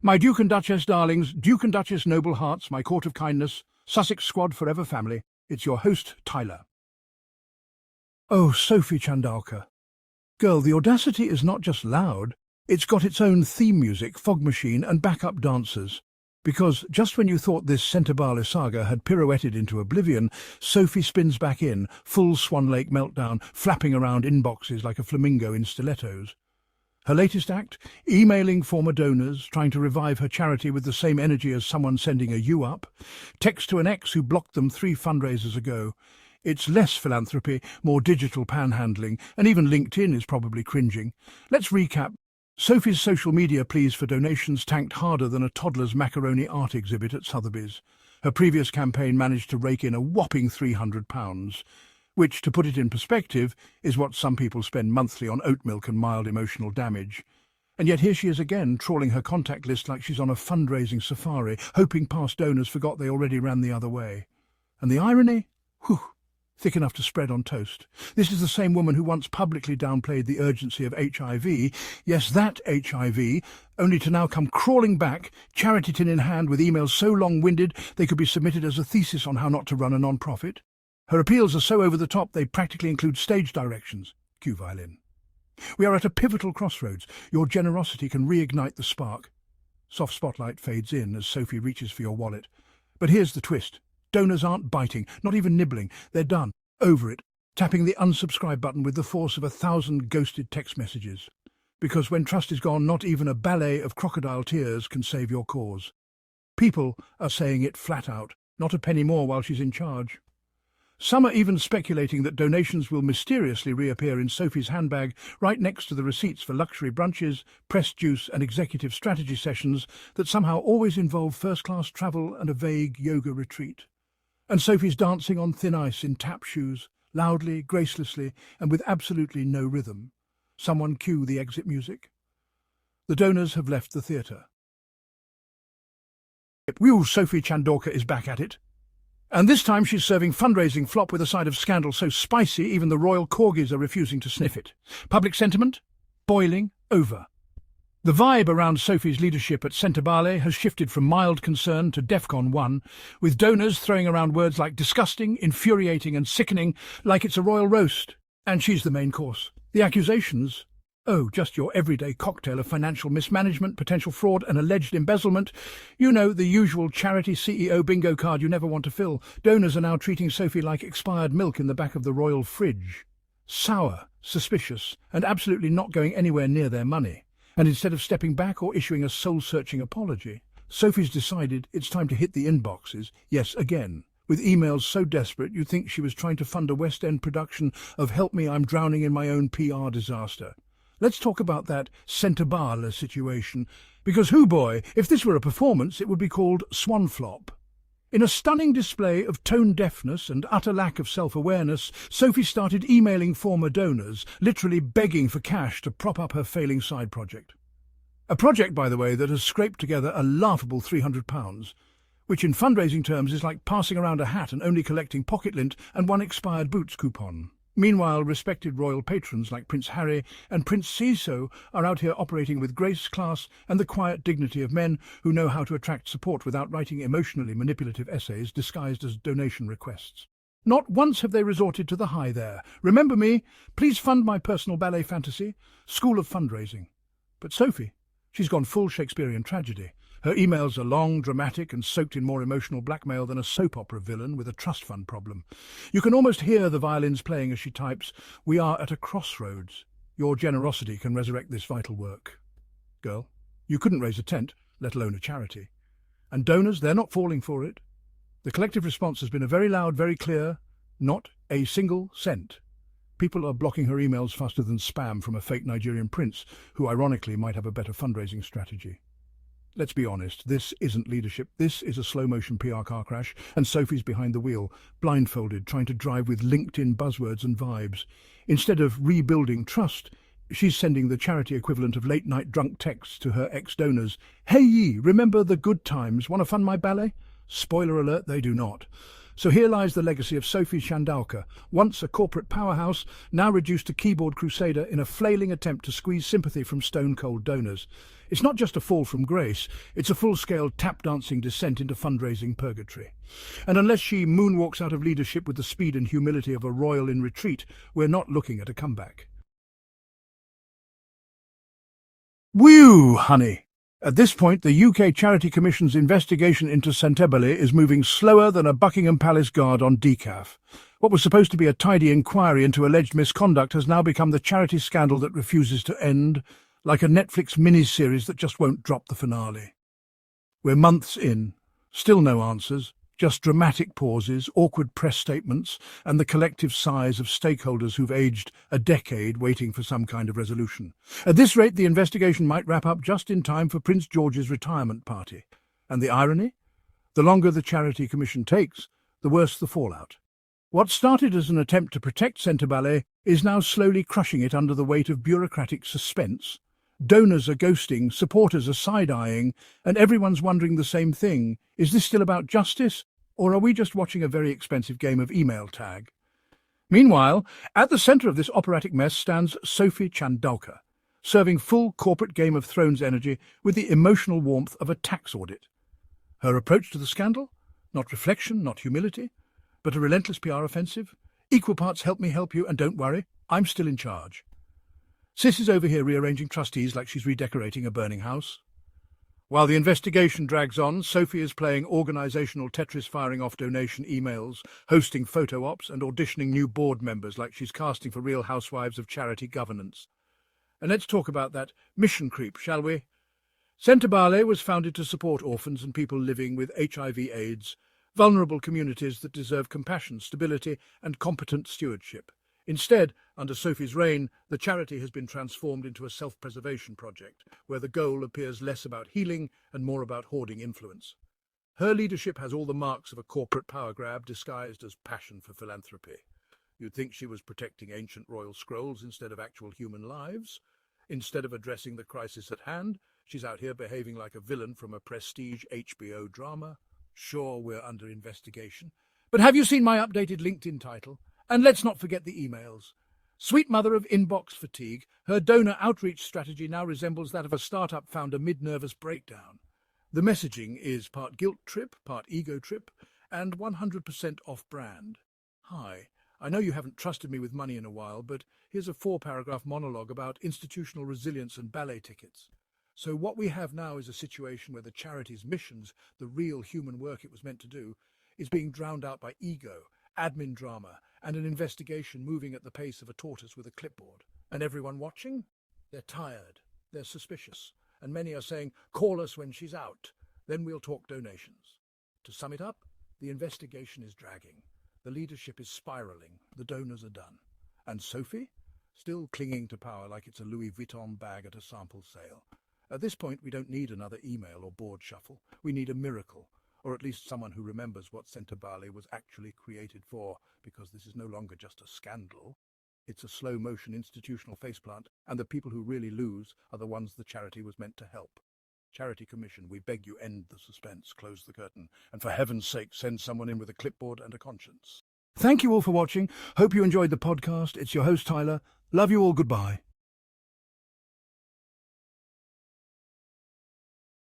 My Duke and Duchess darlings, Duke and Duchess noble hearts, my court of kindness, Sussex squad forever family, it's your host, Tyler. Oh, Sophie Chandauka. Girl, the audacity is not just loud, it's got its own theme music, fog machine and backup dancers. Because just when you thought this Centabale saga had pirouetted into oblivion, Sophie spins back in, full Swan Lake meltdown, flapping around inboxes like a flamingo in stilettos. Her latest act? Emailing former donors, trying to revive her charity with the same energy as someone sending a you up. Text to an ex who blocked them 3 fundraisers ago. It's less philanthropy, more digital panhandling, and even LinkedIn is probably cringing. Let's recap. Sophie's social media pleas for donations tanked harder than a toddler's macaroni art exhibit at Sotheby's. Her previous campaign managed to rake in a whopping £300. Which, to put it in perspective, is what some people spend monthly on oat milk and mild emotional damage. And yet here she is again, trawling her contact list like she's on a fundraising safari, hoping past donors forgot they already ran the other way. And the irony? Whew, thick enough to spread on toast. This is the same woman who once publicly downplayed the urgency of HIV, yes, that HIV, only to now come crawling back, charity tin in hand with emails so long-winded they could be submitted as a thesis on how not to run a non-profit. Her appeals are so over the top they practically include stage directions. Cue violin. We are at a pivotal crossroads. Your generosity can reignite the spark. Soft spotlight fades in as Sophie reaches for your wallet. But here's the twist. Donors aren't biting, not even nibbling. They're done. Over it. Tapping the unsubscribe button with the force of 1,000 ghosted text messages. Because when trust is gone, not even a ballet of crocodile tears can save your cause. People are saying it flat out. Not a penny more while she's in charge. Some are even speculating that donations will mysteriously reappear in Sophie's handbag right next to the receipts for luxury brunches, press juice and executive strategy sessions that somehow always involve first-class travel and a vague yoga retreat. And Sophie's dancing on thin ice in tap shoes, loudly, gracelessly, and with absolutely no rhythm. Someone cue the exit music. The donors have left the theatre. Whew, Sophie Chandauka is back at it. And this time she's serving fundraising flop with a side of scandal so spicy even the royal corgis are refusing to sniff it. Public sentiment? Boiling over. The vibe around Sophie's leadership at Centabale has shifted from mild concern to DEFCON 1, with donors throwing around words like disgusting, infuriating and sickening like it's a royal roast. And she's the main course. The accusations? Oh, just your everyday cocktail of financial mismanagement, potential fraud and alleged embezzlement. You know, the usual charity CEO bingo card you never want to fill. Donors are now treating Sophie like expired milk in the back of the royal fridge. Sour, suspicious, and absolutely not going anywhere near their money. And instead of stepping back or issuing a soul-searching apology, Sophie's decided it's time to hit the inboxes, yes, again, with emails so desperate you'd think she was trying to fund a West End production of Help Me, I'm Drowning in My Own PR Disaster. Let's talk about that Centabale situation, because hoo boy, if this were a performance, it would be called Swan Flop. In a stunning display of tone deafness and utter lack of self-awareness, Sophie started emailing former donors, literally begging for cash to prop up her failing side project. A project, by the way, that has scraped together a laughable £300, which in fundraising terms is like passing around a hat and only collecting pocket lint and one expired Boots coupon. Meanwhile, respected royal patrons like Prince Harry and Prince Ciso are out here operating with grace, class and the quiet dignity of men who know how to attract support without writing emotionally manipulative essays disguised as donation requests. Not once have they resorted to the hi there. Remember me? Please fund my personal ballet fantasy. School of fundraising. But Sophie, she's gone full Shakespearean tragedy. Her emails are long, dramatic and soaked in more emotional blackmail than a soap opera villain with a trust fund problem. You can almost hear the violins playing as she types, "We are at a crossroads. Your generosity can resurrect this vital work." Girl, you couldn't raise a tent, let alone a charity. And donors, they're not falling for it. The collective response has been a very loud, very clear, not a single cent. People are blocking her emails faster than spam from a fake Nigerian prince, who ironically might have a better fundraising strategy. Let's be honest, this isn't leadership. This is a slow-motion PR car crash, and Sophie's behind the wheel, blindfolded, trying to drive with LinkedIn buzzwords and vibes. Instead of rebuilding trust, she's sending the charity equivalent of late-night drunk texts to her ex-donors. Hey ye, remember the good times? Want to fund my ballet? Spoiler alert, they do not. So here lies the legacy of Sophie Chandauka, once a corporate powerhouse, now reduced to keyboard crusader in a flailing attempt to squeeze sympathy from stone-cold donors. It's not just a fall from grace, it's a full-scale tap-dancing descent into fundraising purgatory. And unless she moonwalks out of leadership with the speed and humility of a royal in retreat, we're not looking at a comeback. Whew, honey! At this point, the UK Charity Commission's investigation into Canterbury is moving slower than a Buckingham Palace guard on decaf. What was supposed to be a tidy inquiry into alleged misconduct has now become the charity scandal that refuses to end, like a Netflix miniseries that just won't drop the finale. We're months in, still no answers, just dramatic pauses, awkward press statements, and the collective sighs of stakeholders who've aged a decade waiting for some kind of resolution. At this rate, the investigation might wrap up just in time for Prince George's retirement party. And the irony? The longer the Charity Commission takes, the worse the fallout. What started as an attempt to protect Centre Ballet is now slowly crushing it under the weight of bureaucratic suspense. Donors are ghosting, supporters are side-eyeing, and everyone's wondering the same thing. Is this still about justice, or are we just watching a very expensive game of email tag? Meanwhile, at the centre of this operatic mess stands Sophie Chandauka, serving full corporate Game of Thrones energy with the emotional warmth of a tax audit. Her approach to the scandal? Not reflection, not humility, but a relentless PR offensive. Equal parts help me help you, and don't worry, I'm still in charge. Sis is over here rearranging trustees like she's redecorating a burning house. While the investigation drags on, Sophie is playing organisational Tetris, firing off donation emails, hosting photo ops and auditioning new board members like she's casting for Real Housewives of Charity Governance. And let's talk about that mission creep, shall we? Centre Ballet was founded to support orphans and people living with HIV/AIDS, vulnerable communities that deserve compassion, stability and competent stewardship. Instead, under Sophie's reign, the charity has been transformed into a self-preservation project, where the goal appears less about healing and more about hoarding influence. Her leadership has all the marks of a corporate power grab disguised as passion for philanthropy. You'd think she was protecting ancient royal scrolls instead of actual human lives. Instead of addressing the crisis at hand, she's out here behaving like a villain from a prestige HBO drama. Sure, we're under investigation, but have you seen my updated LinkedIn title? And let's not forget the emails. Sweet mother of inbox fatigue, her donor outreach strategy now resembles that of a startup founder mid-nervous breakdown. The messaging is part guilt trip, part ego trip, and 100% off-brand. Hi, I know you haven't trusted me with money in a while, but here's a 4-paragraph monologue about institutional resilience and ballet tickets. So what we have now is a situation where the charity's missions, the real human work it was meant to do, is being drowned out by ego, admin drama, and an investigation moving at the pace of a tortoise with a clipboard. And everyone watching? They're tired, they're suspicious, and many are saying, call us when she's out, then we'll talk donations. To sum it up, the investigation is dragging, the leadership is spiralling, the donors are done. And Sophie? Still clinging to power like it's a Louis Vuitton bag at a sample sale. At this point, we don't need another email or board shuffle. We need a miracle, or at least someone who remembers what Centre Ballet was actually created for, because this is no longer just a scandal. It's a slow-motion institutional faceplant, and the people who really lose are the ones the charity was meant to help. Charity Commission, we beg you, end the suspense, close the curtain, and for heaven's sake, send someone in with a clipboard and a conscience. Thank you all for watching. Hope you enjoyed the podcast. It's your host, Tyler. Love you all. Goodbye.